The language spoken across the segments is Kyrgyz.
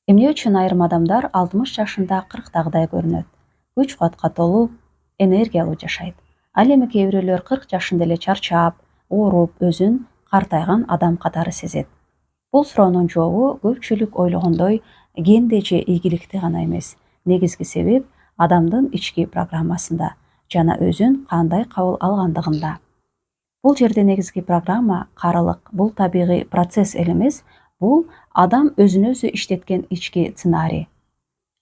Эмне үчүн айрым адамдар 60 жашында 40-дагыдай көрүнөт. Күч кубатка толуп, энергиялуу жашайт. Ал эми кээ бирөөлөр 40 жашында эле чарчап, ооруп, өзүн картайган адам катары сезет. Бул суроонун жообу көпчүлүк ойлогондой генде же ийгиликте гана эмес. Негизги себеп адамдын ички программасында жана өзүн кандай кабыл алгандыгында. Бул жерде негизги программа карылык. Бул табигый процесс эле эмес, бул адам өзүн өзү иштеткен ички сценарий.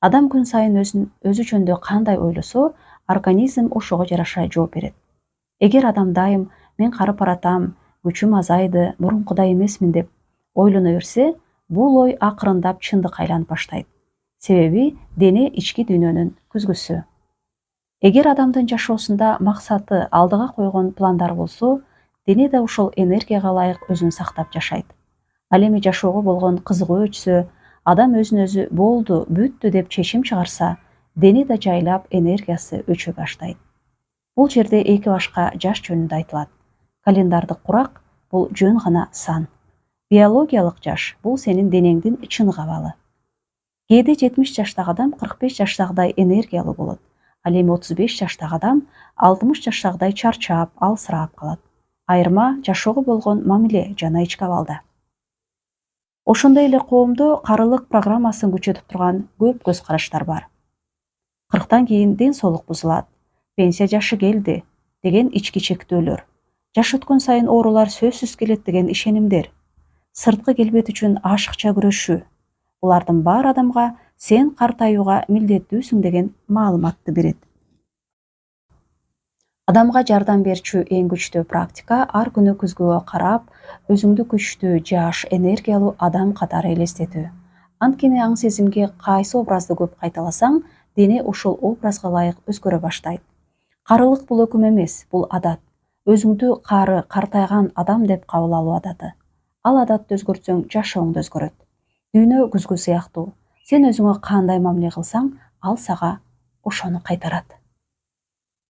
Адам күн сайын өзү жөнүндө кандай ойлосо, организм ошого жараша жооп берет. Эгер адам дайым мен карып баратам, күчүм азайды, мурункудай эмесмин деп ойлоно берсе, бул ой акырындап чындыкка айланып баштайт. Себеби дене ички дүйнөнүн күзгүсү. Эгер адамдын жашоосунда максаты, алдыга койгон пландары болсо, дене да ошол энергияга ылайык өзүн сактап жашайт. Ал эми жашоого болгон кызыгуу өчсө, адам өзүн өзү болду, бүттү деп чечим чыгарса, дене да жайлап энергиясы өчө баштайт. Бул жерде эки башка жаш жөнүндө айтылат. Календардык курак бул жөн гана сан. Биологиялык жаш бул сенин денеңдин чын кабалы. Кээде 70 жаштагы адам 45 жаштагыдай энергиялуу болот. Ал эми 35 жаштагы адам 60 жаштагыдай чарчап, алсырап калат. Айырма жашоого болгон мамиле жана ички абалда. Ошондой эле коомдо карылык программасын күчөтүп турган көп көз караштар бар. 40тан кийин ден соолук бузулат, пенсия жашы келди деген ички чектөөлөр. Жаш өткөн сайын оорулар сөзсүз келет деген ишенимдер. Сырткы келбет үчүн ашыкча күрөшүү. Булардын баары адамга сен картаюуга милдеттүүсүң деген маалыматты берет. Адамга жардам берчү эң күчтүү практика ар күнү күзгүгө карап, өзүңдү күчтүү, жаш, энергиялуу адам катары элестетүү. Анткени аң сезимге кайсы образды көп кайталасаң, дене ошол образга ылайык өзгөрө баштайт. Карылык бул өкүм эмес, бул адат. Өзүңдү кары, картайган адам деп кабыл алуу адаты. Ал адатты өзгөртсөң, жашооң да өзгөрөт. Дүйнө күзгү сыяктуу. Сен өзүңө кандай мамиле кылсаң, ал сага ошону кайтарат.